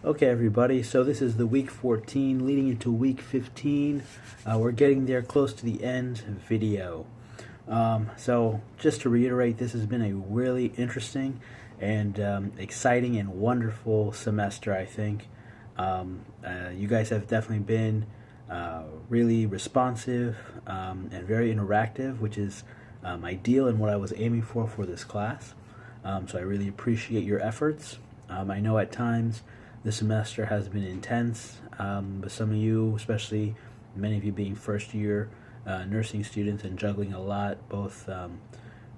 Okay, everybody, so this is the week 14 leading into week 15. We're getting there close to the end video. So, just to reiterate, this has been a really interesting and exciting and wonderful semester, I think. You guys have definitely been really responsive and very interactive, which is ideal and what I was aiming for this class. So, I really appreciate your efforts. I know at times the semester has been intense, but some of you, especially many of you being first year nursing students and juggling a lot, both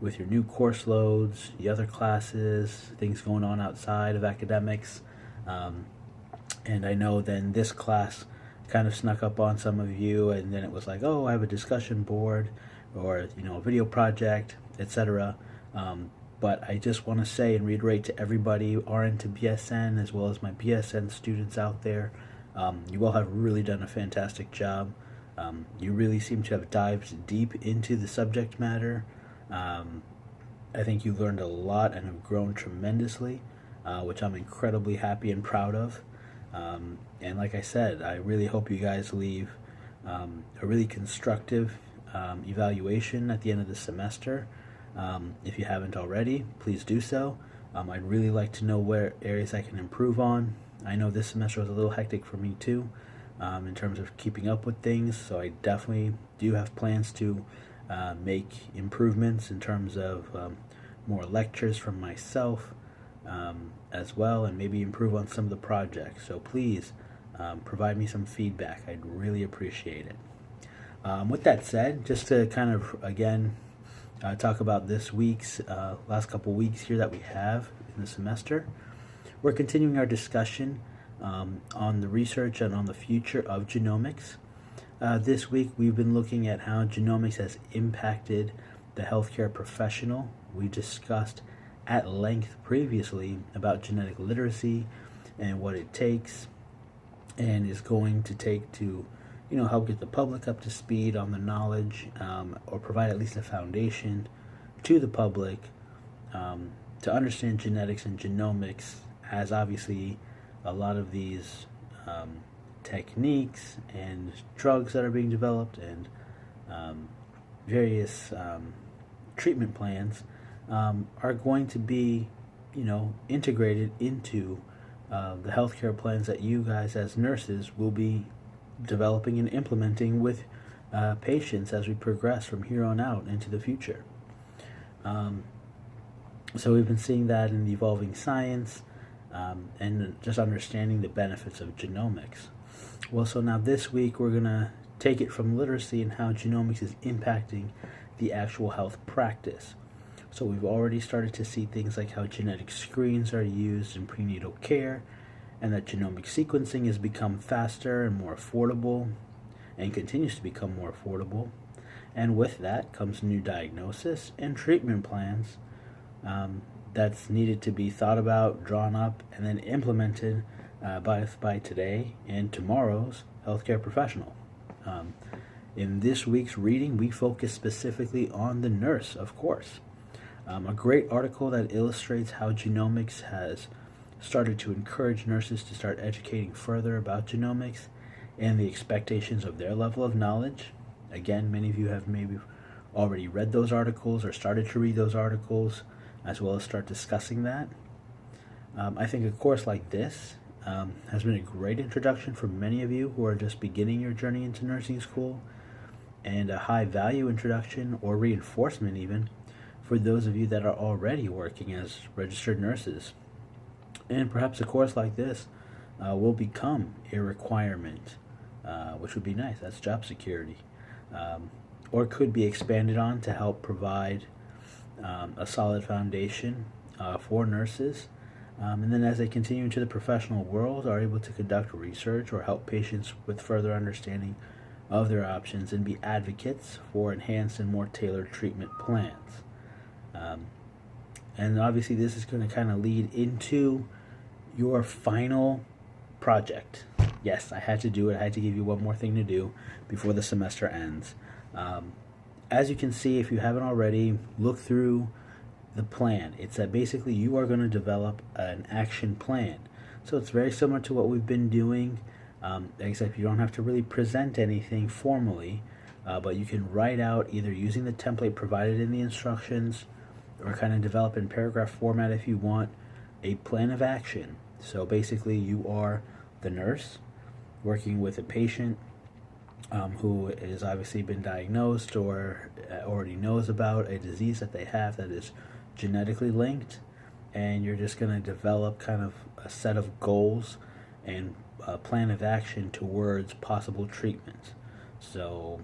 with your new course loads, the other classes, things going on outside of academics. And I know then this class kind of snuck up on some of you, and then it was like, oh, I have a discussion board or a video project, etc. But I just want to say and reiterate to everybody, RN to BSN, as well as my BSN students out there, you all have really done a fantastic job. You really seem to have dived deep into the subject matter. I think you've learned a lot and have grown tremendously, which I'm incredibly happy and proud of. And like I said, I really hope you guys leave a really constructive evaluation at the end of the semester. If you haven't already, please do so. I'd really like to know where areas I can improve on. I know this semester was a little hectic for me too, in terms of keeping up with things, so I definitely do have plans to make improvements in terms of more lectures from myself as well, and maybe improve on some of the projects. So please provide me some feedback. I'd really appreciate it. With that said, just to kind of, again, talk about this week's last couple weeks here that we have in the semester. We're continuing our discussion on the research and on the future of genomics. This week we've been looking at how genomics has impacted the healthcare professional. We discussed at length previously about genetic literacy and what it takes and is going to take to help get the public up to speed on the knowledge, or provide at least a foundation to the public to understand genetics and genomics, as obviously a lot of these techniques and drugs that are being developed and various treatment plans are going to be, integrated into the healthcare plans that you guys as nurses will be developing and implementing with patients as we progress from here on out into the future. So we've been seeing that in the evolving science and just understanding the benefits of genomics. Well, so now this week we're going to take it from literacy and how genomics is impacting the actual health practice. So we've already started to see things like how genetic screens are used in prenatal care, and that genomic sequencing has become faster and more affordable and continues to become more affordable. And with that comes new diagnosis and treatment plans that's needed to be thought about, drawn up, and then implemented by today and tomorrow's healthcare professional. In this week's reading, we focus specifically on the nurse, of course. A great article that illustrates how genomics has started to encourage nurses to start educating further about genomics and the expectations of their level of knowledge. Again, many of you have maybe already read those articles or started to read those articles, as well as start discussing that. I think a course like this has been a great introduction for many of you who are just beginning your journey into nursing school, and a high value introduction or reinforcement even for those of you that are already working as registered nurses. And perhaps a course like this will become a requirement, which would be nice. That's job security. Or could be expanded on to help provide a solid foundation for nurses. And then as they continue into the professional world, are able to conduct research or help patients with further understanding of their options and be advocates for enhanced and more tailored treatment plans. And obviously this is going to kind of lead into your final project. Yes, I had to do it. I had to give you one more thing to do before the semester ends. As you can see, if you haven't already, look through the plan. It's that basically you are going to develop an action plan. So it's very similar to what we've been doing, except you don't have to really present anything formally, but you can write out either using the template provided in the instructions or kind of develop in paragraph format if you want a plan of action. So basically you are the nurse working with a patient who has obviously been diagnosed or already knows about a disease that they have that is genetically linked, and you're just going to develop kind of a set of goals and a plan of action towards possible treatments. So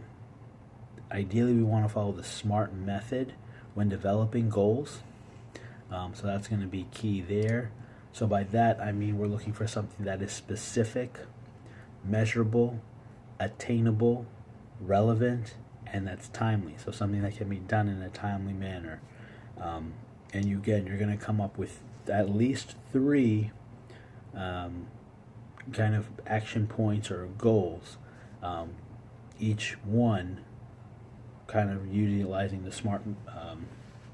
ideally we want to follow the SMART method when developing goals. So that's going to be key there. So by that I mean we're looking for something that is specific, measurable, attainable, relevant, and that's timely. So something that can be done in a timely manner. And you're going to come up with at least 3 kind of action points or goals, each one kind of utilizing the SMART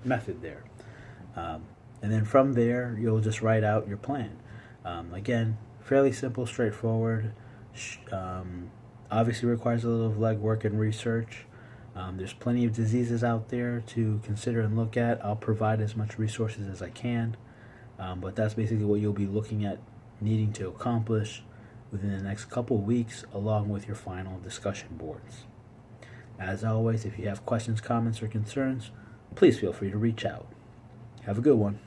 method there. And then from there, you'll just write out your plan. Again, fairly simple, straightforward. Obviously requires a little legwork and research. There's plenty of diseases out there to consider and look at. I'll provide as much resources as I can, but that's basically what you'll be looking at needing to accomplish within the next couple weeks, along with your final discussion boards. As always, if you have questions, comments, or concerns, please feel free to reach out. Have a good one.